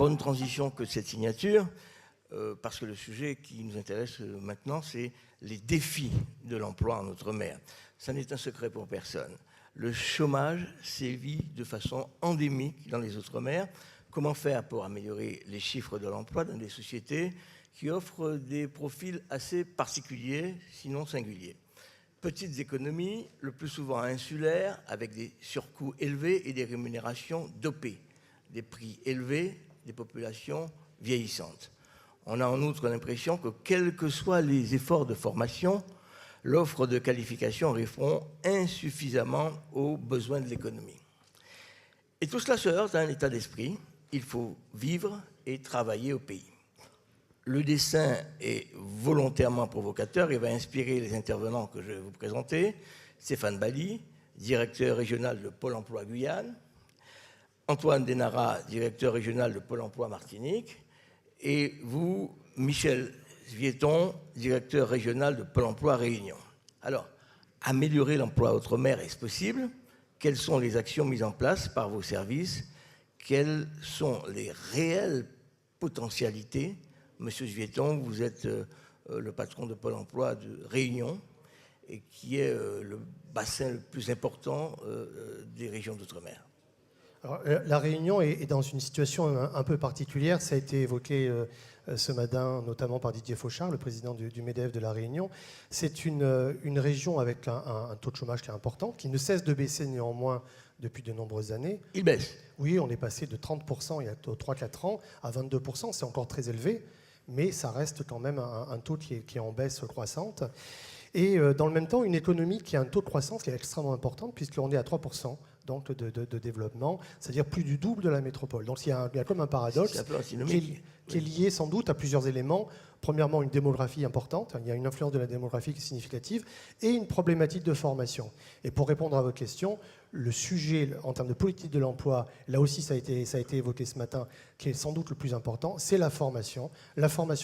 bonne transition que cette signature, parce que le sujet qui nous intéresse maintenant, c'est les défis de l'emploi en Outre-mer. Ça n'est un secret pour personne. Le chômage sévit de façon endémique dans les Outre-mer. Comment faire pour améliorer les chiffres de l'emploi dans des sociétés qui offrent des profils assez particuliers, sinon singuliers? Petites économies, le plus souvent insulaires, avec des surcoûts élevés et des rémunérations dopées, des prix élevés, des populations vieillissantes. On a en outre l'impression que, quels que soient les efforts de formation, l'offre de qualification répond insuffisamment aux besoins de l'économie. Et tout cela se heurte à un état d'esprit. Il faut vivre et travailler au pays. Le dessin est volontairement provocateur et va inspirer les intervenants que je vais vous présenter. Stéphane Bally, directeur régional de Pôle emploi Guyane. Antoine Denara, directeur régional de Pôle emploi Martinique. Et vous, Michel Vieton, directeur régional de Pôle emploi Réunion. Alors, améliorer l'emploi outre-mer, est-ce possible? Quelles sont les actions mises en place par vos services? Quelles sont les réelles potentialités? Monsieur Vieton, vous êtes le patron de Pôle emploi de Réunion, et qui est le bassin le plus important des régions d'outre-mer. Alors, la Réunion est dans une situation un peu particulière. Ça a été évoqué ce matin, notamment par Didier Fauchard, le président du MEDEF de la Réunion. C'est une région avec un taux de chômage qui est important, qui ne cesse de baisser néanmoins depuis de nombreuses années. Il baisse. Oui, on est passé de 30% il y a 3-4 ans à 22%. C'est encore très élevé, mais ça reste quand même un taux qui est en baisse croissante. Et dans le même temps, une économie qui a un taux de croissance qui est extrêmement important, puisqu'on est à 3%. Donc de développement, c'est-à-dire plus du double de la métropole. Donc il y a comme un paradoxe qui est lié sans doute à plusieurs éléments. Premièrement, une démographie importante, il y a une influence de la démographie qui est significative, et une problématique de formation. Et pour répondre à votre question, le sujet en termes de politique de l'emploi, là aussi ça a été évoqué ce matin, qui est sans doute le plus important, c'est la formation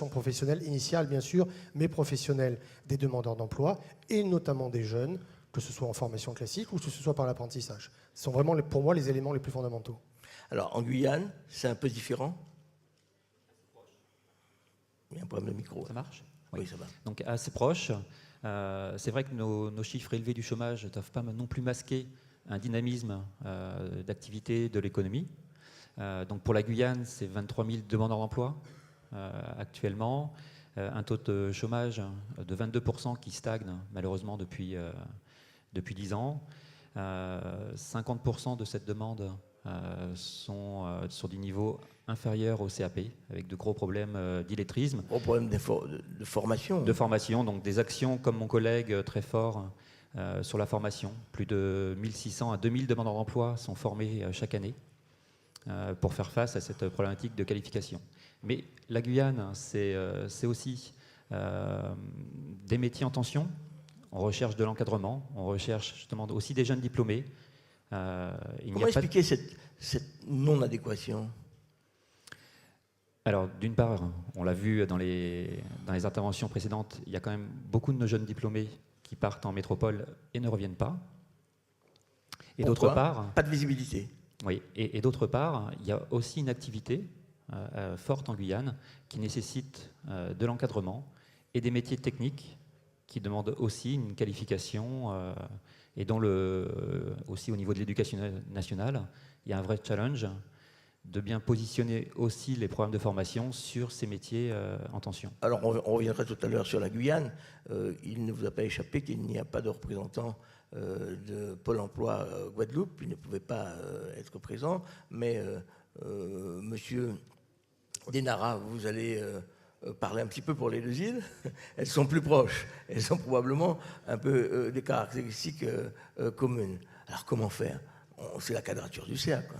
professionnelle initiale bien sûr, mais professionnelle des demandeurs d'emploi, et notamment des jeunes, que ce soit en formation classique ou que ce soit par l'apprentissage. Ce sont vraiment, pour moi, les éléments les plus fondamentaux. Alors, en Guyane, c'est un peu différent? Il y a un problème de micro. Ça marche? Oui, ça va. Donc, assez proche. C'est vrai que nos chiffres élevés du chômage ne doivent pas non plus masquer un dynamisme d'activité de l'économie. Donc, pour la Guyane, c'est 23 000 demandeurs d'emploi actuellement. Un taux de chômage de 22% qui stagne, malheureusement, depuis 10 ans. 50% de cette demande sont sur du niveau inférieur au CAP, avec de gros problèmes d'illettrisme. Gros problème de formation. De formation, donc des actions comme mon collègue très fort sur la formation. Plus de 1600 à 2000 demandeurs d'emploi sont formés chaque année pour faire face à cette problématique de qualification. Mais la Guyane, c'est aussi des métiers en tension. On recherche de l'encadrement, on recherche justement aussi des jeunes diplômés. Comment expliquer cette non-adéquation? Alors, d'une part, on l'a vu dans les interventions précédentes, il y a quand même beaucoup de nos jeunes diplômés qui partent en métropole et ne reviennent pas. Et d'autre part... Pas de visibilité. Oui, et d'autre part, il y a aussi une activité forte en Guyane qui nécessite de l'encadrement et des métiers techniques qui demandent aussi une qualification et dont aussi au niveau de l'éducation nationale, il y a un vrai challenge de bien positionner aussi les programmes de formation sur ces métiers en tension. Alors on reviendra tout à l'heure sur la Guyane. Il ne vous a pas échappé qu'il n'y a pas de représentant de Pôle emploi Guadeloupe. Il ne pouvait pas être présent, mais monsieur Denara, vous allez parler un petit peu pour les deux îles. Elles sont plus proches, elles ont probablement un peu des caractéristiques communes. Alors comment faire? C'est la quadrature du cercle.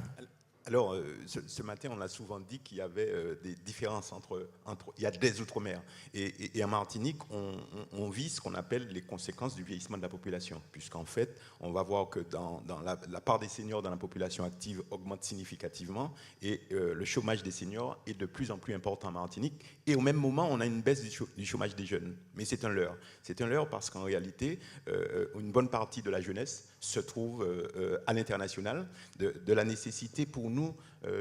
Alors, ce matin, on a souvent dit qu'il y avait des différences entre... Il y a des outre-mer. Et en Martinique, on vit ce qu'on appelle les conséquences du vieillissement de la population. Puisqu'en fait, on va voir que dans la part des seniors dans la population active augmente significativement et le chômage des seniors est de plus en plus important en Martinique. Et au même moment, on a une baisse du chômage des jeunes. Mais c'est un leurre. C'est un leurre parce qu'en réalité, une bonne partie de la jeunesse se trouve à l'international, de la nécessité pour nous,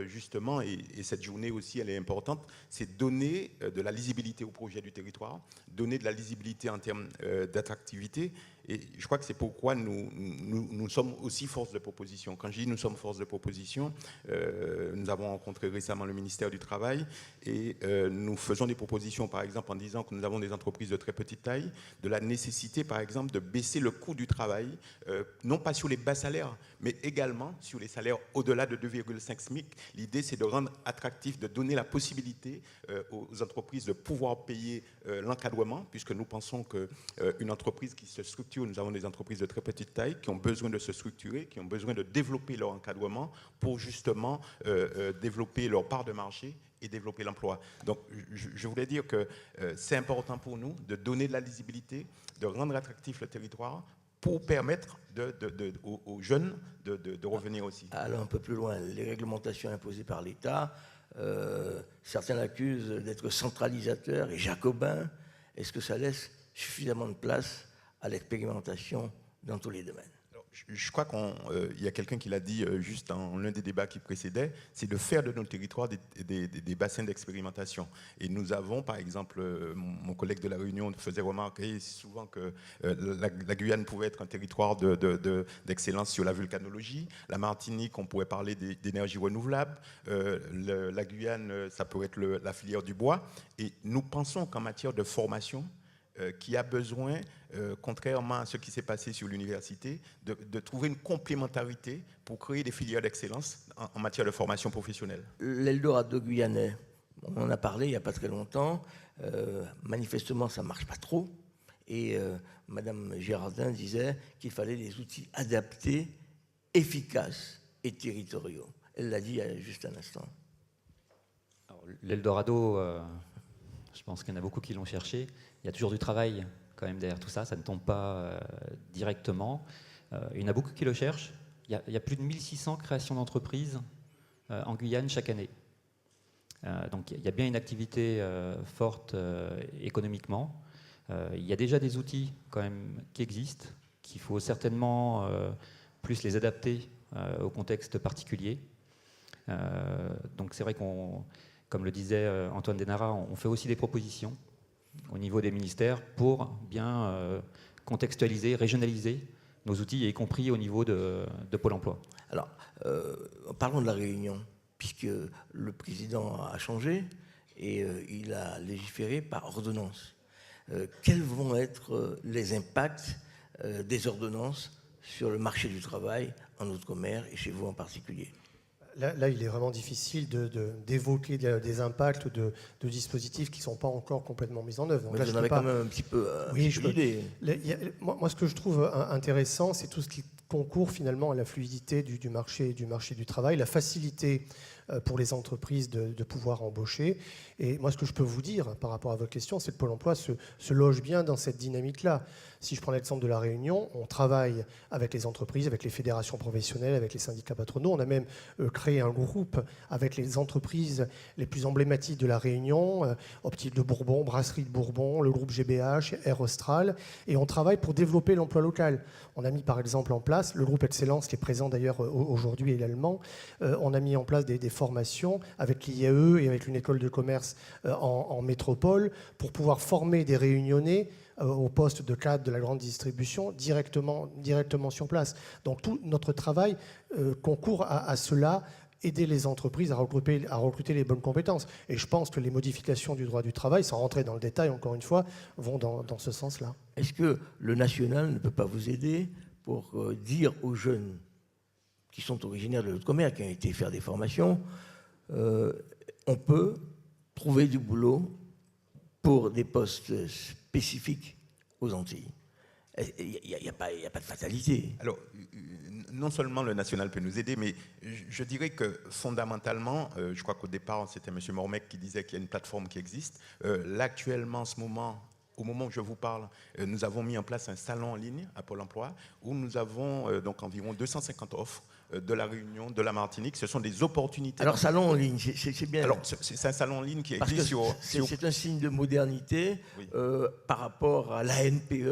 justement, et cette journée aussi, elle est importante, c'est donner de la lisibilité au projet du territoire, donner de la lisibilité en termes d'attractivité. Et je crois que c'est pourquoi nous sommes aussi force de proposition. Quand je dis nous sommes force de proposition, nous avons rencontré récemment le ministère du Travail et nous faisons des propositions, par exemple, en disant que nous avons des entreprises de très petite taille, de la nécessité, par exemple, de baisser le coût du travail, non pas sur les bas salaires, mais également sur les salaires au-delà de 2,5 SMIC. L'idée, c'est de rendre attractif, de donner la possibilité aux entreprises de pouvoir payer l'encadrement, puisque nous pensons qu'une entreprise qui se structure, nous avons des entreprises de très petite taille qui ont besoin de se structurer, qui ont besoin de développer leur encadrement pour justement développer leur part de marché et développer l'emploi. Donc, je voulais dire que c'est important pour nous de donner de la lisibilité, de rendre attractif le territoire pour permettre aux jeunes de revenir aussi. Alors un peu plus loin, les réglementations imposées par l'État, certains l'accusent d'être centralisateur et jacobin. Est-ce que ça laisse suffisamment de place à l'expérimentation dans tous les domaines? Je crois qu'il y a quelqu'un qui l'a dit juste dans l'un des débats qui précédait, c'est de faire de nos territoires des bassins d'expérimentation. Et nous avons, par exemple, mon collègue de la Réunion faisait remarquer souvent que la Guyane pouvait être un territoire d'excellence sur la vulcanologie. La Martinique, on pourrait parler d'énergie renouvelable. La Guyane, ça pourrait être la filière du bois. Et nous pensons qu'en matière de formation, qui a besoin, contrairement à ce qui s'est passé sur l'université, de trouver une complémentarité pour créer des filières d'excellence en matière de formation professionnelle. L'Eldorado guyanais, on en a parlé il n'y a pas très longtemps. Manifestement, ça ne marche pas trop. Et Mme Girardin disait qu'il fallait des outils adaptés, efficaces et territoriaux. Elle l'a dit il y a juste un instant. L'Eldorado, je pense qu'il y en a beaucoup qui l'ont cherché. Il y a toujours du travail quand même derrière tout ça. Ça ne tombe pas directement. Il y en a beaucoup qui le cherchent. Il y a plus de 1600 créations d'entreprises en Guyane chaque année. Donc il y a bien une activité forte économiquement. Il y a déjà des outils quand même qui existent, qu'il faut certainement plus les adapter au contexte particulier. Donc c'est vrai qu'on, comme le disait Antoine Denara, on fait aussi des propositions au niveau des ministères pour bien contextualiser, régionaliser nos outils, y compris au niveau de Pôle emploi. Alors, parlons de la Réunion, puisque le président a changé et il a légiféré par ordonnance. Quels vont être les impacts des ordonnances sur le marché du travail en Outre-mer et chez vous en particulier ? Là, il est vraiment difficile d'évoquer des impacts de dispositifs qui ne sont pas encore complètement mis en œuvre. Donc mais là, vous en avez quand même un petit peu l'idée. Moi, ce que je trouve intéressant, c'est tout ce qui concourt finalement à la fluidité du marché du travail, la facilité pour les entreprises de pouvoir embaucher. Et moi, ce que je peux vous dire par rapport à votre question, c'est que Pôle emploi se loge bien dans cette dynamique-là. Si je prends l'exemple de la Réunion, on travaille avec les entreprises, avec les fédérations professionnelles, avec les syndicats patronaux. On a même créé un groupe avec les entreprises les plus emblématiques de la Réunion, Optique de Bourbon, Brasserie de Bourbon, le groupe GBH, Air Austral, et on travaille pour développer l'emploi local. On a mis par exemple en place le groupe Excellence, qui est présent d'ailleurs aujourd'hui également. On a mis en place des formations avec l'IAE et avec une école de commerce en métropole pour pouvoir former des Réunionnais au poste de cadre de la grande distribution directement sur place. Donc tout notre travail concourt à cela, aider les entreprises à recruter les bonnes compétences. Et je pense que les modifications du droit du travail, sans rentrer dans le détail encore une fois, vont dans ce sens-là. Est-ce que le national ne peut pas vous aider pour dire aux jeunes qui sont originaires de l'outre-mer, qui ont été faire des formations, on peut trouver du boulot pour des postes spécifiques aux Antilles? Il n'y a pas de fatalité. Alors, non seulement le national peut nous aider, mais je dirais que fondamentalement, je crois qu'au départ, c'était M. Mormec qui disait qu'il y a une plateforme qui existe. Là, actuellement, en ce moment, au moment où je vous parle, nous avons mis en place un salon en ligne à Pôle emploi où nous avons donc environ 250 offres de la Réunion, de la Martinique. Ce sont des opportunités. Alors, salon en ligne, c'est bien. Alors, c'est un salon en ligne qui Parce existe que c'est un signe de modernité Oui. par rapport à l'ANPE, qui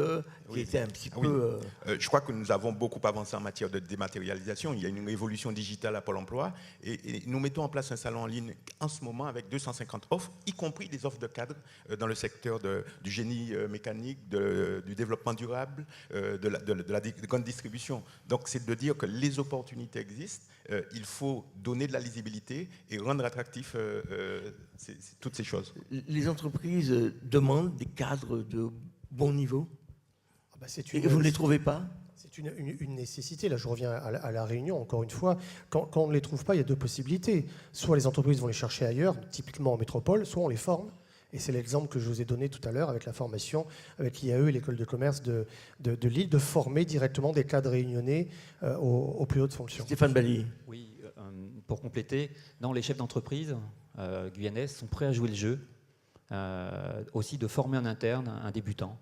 Oui. était un petit Oui. peu... Je crois que nous avons beaucoup avancé en matière de dématérialisation. Il y a une révolution digitale à Pôle emploi. Et nous mettons en place un salon en ligne en ce moment avec 250 offres, y compris des offres de cadre dans le secteur du génie mécanique, du développement durable, de la grande distribution. Donc, c'est de dire que les opportunités existent. Il faut donner de la lisibilité et rendre attractif toutes ces choses. Les entreprises demandent des cadres de bon niveau Ah bah, c'est et vous ne les trouvez pas? C'est une nécessité. Là, je reviens à la Réunion, encore une fois. Quand on ne les trouve pas, il y a deux possibilités. Soit les entreprises vont les chercher ailleurs, typiquement en métropole, soit on les forme. Et c'est l'exemple que je vous ai donné tout à l'heure avec la formation, avec l'IAE et l'école de commerce de Lille, de former directement des cadres réunionnais aux plus hautes fonctions. Stéphane Bally. Oui, pour compléter, non, les chefs d'entreprise guyanais sont prêts à jouer le jeu, aussi de former en interne un débutant.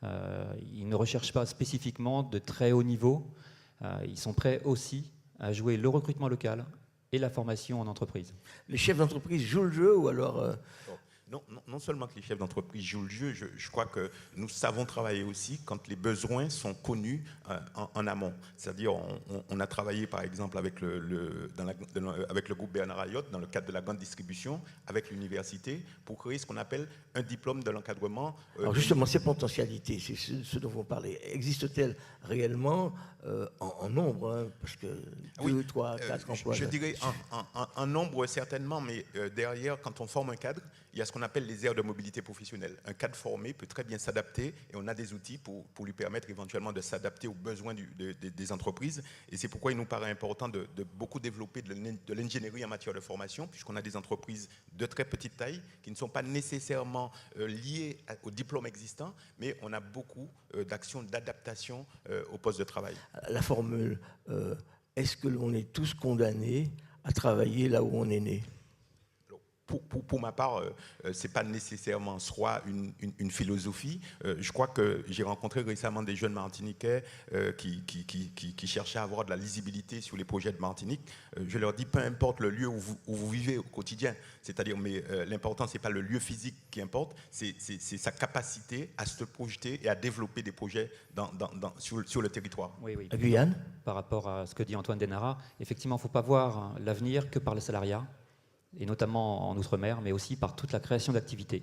Ils ne recherchent pas spécifiquement de très haut niveau, ils sont prêts aussi à jouer le recrutement local et la formation en entreprise. Les chefs d'entreprise jouent le jeu ou alors... Non seulement que les chefs d'entreprise jouent le jeu, je crois que nous savons travailler aussi quand les besoins sont connus en amont. C'est-à-dire, on a travaillé par exemple avec avec le groupe Bernard Ayotte dans le cadre de la grande distribution, avec l'université, pour créer ce qu'on appelle un diplôme de l'encadrement. Alors justement, ces potentialités, c'est ce dont vous parlez, existent-elles réellement en nombre, hein, parce que 2, 3, 4 emplois... Je dirais en nombre certainement, mais derrière, quand on forme un cadre, il y a ce qu'on appelle les aires de mobilité professionnelle. Un cadre formé peut très bien s'adapter et on a des outils pour lui permettre éventuellement de s'adapter aux besoins des entreprises. Et c'est pourquoi il nous paraît important de beaucoup développer de l'ingénierie en matière de formation, puisqu'on a des entreprises de très petite taille qui ne sont pas nécessairement liées au diplôme existant, mais on a beaucoup d'actions d'adaptation au poste de travail. La formule, est-ce que l'on est tous condamnés à travailler là où on est né ? Pour ma part, ce n'est pas nécessairement soit une philosophie. Je crois que j'ai rencontré récemment des jeunes Martiniquais qui cherchaient à avoir de la lisibilité sur les projets de Martinique. Je leur dis, peu importe le lieu où vous vivez au quotidien, c'est-à-dire, mais l'important, ce n'est pas le lieu physique qui importe, c'est sa capacité à se projeter et à développer des projets sur le territoire. Oui. À Guyane ? Par rapport à ce que dit Antoine Denara, effectivement, il ne faut pas voir l'avenir que par le salariat, et notamment en Outre-mer, mais aussi par toute la création d'activités.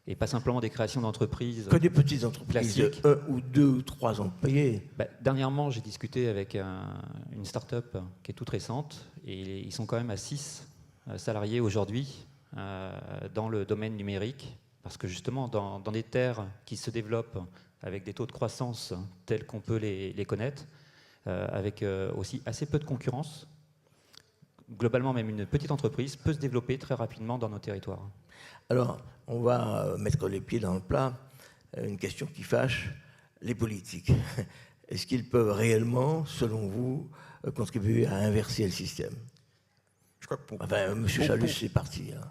Et pas simplement des créations d'entreprises. Que des petites entreprises, classiques. 1 ou 2 ou 3 employés. Dernièrement, j'ai discuté avec une start-up qui est toute récente, et ils sont quand même à 6 salariés aujourd'hui dans le domaine numérique, parce que justement, dans des terres qui se développent avec des taux de croissance tels qu'on peut les connaître, avec aussi assez peu de concurrence, globalement, même une petite entreprise peut se développer très rapidement dans nos territoires. Alors, on va mettre les pieds dans le plat. Une question qui fâche, les politiques. Est-ce qu'ils peuvent réellement, selon vous, contribuer à inverser le système ? Je crois que M. Chalus, c'est parti. Hein.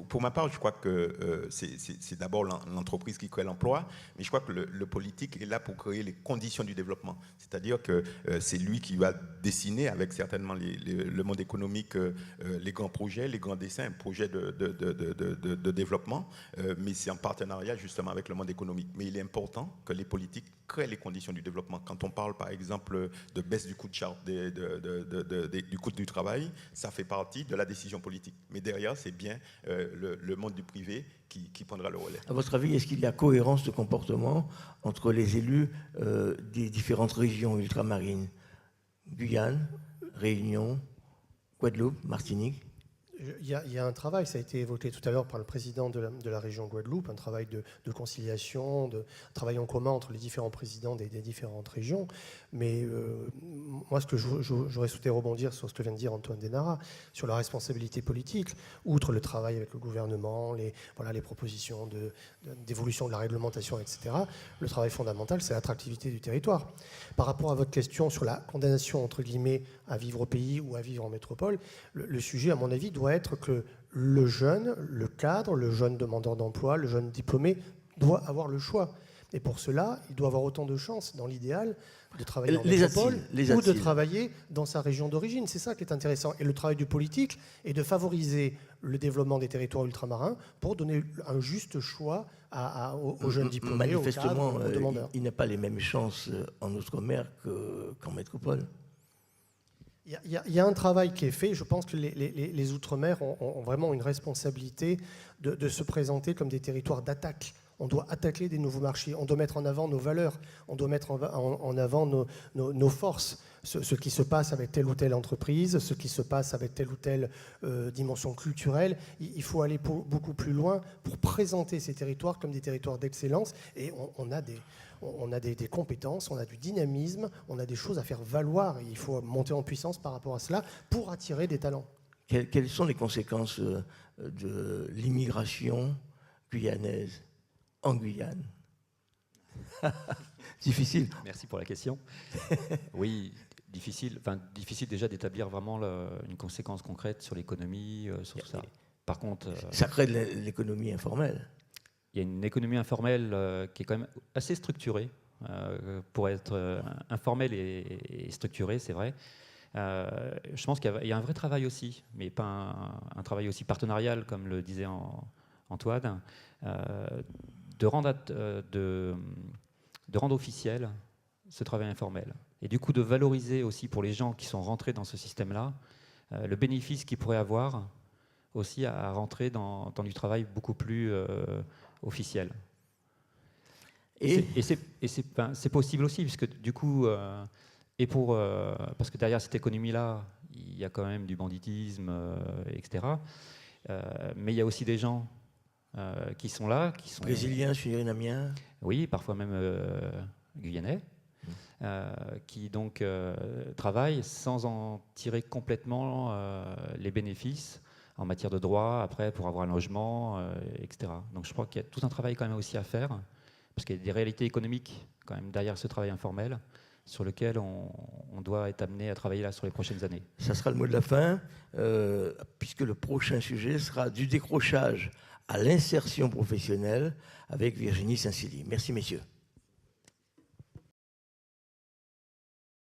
Pour ma part, je crois que c'est d'abord l'entreprise qui crée l'emploi, mais je crois que le politique est là pour créer les conditions du développement. C'est-à-dire que c'est lui qui va dessiner, avec certainement le monde économique, les grands projets, les grands dessins, projets de développement, mais c'est en partenariat justement avec le monde économique. Mais il est important que les politiques créent les conditions du développement. Quand on parle par exemple de baisse du coût du coût du travail, ça fait partie de la décision politique. Mais derrière, c'est bien le monde du privé qui prendra le relais. À votre avis, est-ce qu'il y a cohérence de comportement entre les élus des différentes régions ultramarines ? Guyane, Réunion, Guadeloupe, Martinique ? Il y a un travail, ça a été évoqué tout à l'heure par le président de la région Guadeloupe, un travail de conciliation, de travail en commun entre les différents présidents des différentes régions. Mais moi, ce que j'aurais souhaité rebondir sur ce que vient de dire Antoine Denara, sur la responsabilité politique, outre le travail avec le gouvernement, les propositions d'évolution de la réglementation, etc., le travail fondamental, c'est l'attractivité du territoire. Par rapport à votre question sur la condamnation, entre guillemets, à vivre au pays ou à vivre en métropole, le sujet, à mon avis, doit être que le jeune, le cadre, le jeune demandeur d'emploi, le jeune diplômé doit avoir le choix. Et pour cela, il doit avoir autant de chances, dans l'idéal, de travailler en Les métropole ATSIL, ou de travailler dans sa région d'origine. C'est ça qui est intéressant. Et le travail du politique est de favoriser le développement des territoires ultramarins pour donner un juste choix aux jeunes diplômés, aux Manifestement, cadres, aux demandeurs. il n'a pas les mêmes chances en outre-mer qu'en métropole. Il y a un travail qui est fait. Je pense que les Outre-mer ont vraiment une responsabilité de se présenter comme des territoires d'attaque. On doit attaquer des nouveaux marchés, on doit mettre en avant nos valeurs, on doit mettre en avant nos forces, ce qui se passe avec telle ou telle entreprise, ce qui se passe avec telle ou telle dimension culturelle. Il faut aller beaucoup plus loin pour présenter ces territoires comme des territoires d'excellence. Et on a des compétences, on a du dynamisme, on a des choses à faire valoir. Et il faut monter en puissance par rapport à cela pour attirer des talents. Quelles sont les conséquences de l'immigration guyanaise en Guyane? Difficile. Merci pour la question. Oui, difficile déjà d'établir vraiment une conséquence concrète sur l'économie, sur tout ça. Par contre, ça crée de l'économie informelle. Il y a une économie informelle qui est quand même assez structurée. Pour être informelle et structurée, c'est vrai. Je pense qu'il y a un vrai travail aussi, mais pas un travail aussi partenarial, comme le disait Antoine, de rendre officiel ce travail informel. Et du coup, de valoriser aussi pour les gens qui sont rentrés dans ce système-là, le bénéfice qu'ils pourraient avoir aussi à rentrer dans du travail beaucoup plus officiel. Et c'est possible aussi, puisque du coup, parce que derrière cette économie-là, il y a quand même du banditisme, etc. Mais il y a aussi des gens qui sont là, qui sont brésiliens, surinamiens, oui, parfois même guyanais, qui donc travaillent sans en tirer complètement les bénéfices en matière de droit, après pour avoir un logement, etc. Donc je crois qu'il y a tout un travail quand même aussi à faire, parce qu'il y a des réalités économiques quand même derrière ce travail informel, sur lequel on doit être amené à travailler là sur les prochaines années. Ça sera le mot de la fin, puisque le prochain sujet sera du décrochage à l'insertion professionnelle avec Virginie Saint-Silly. Merci messieurs.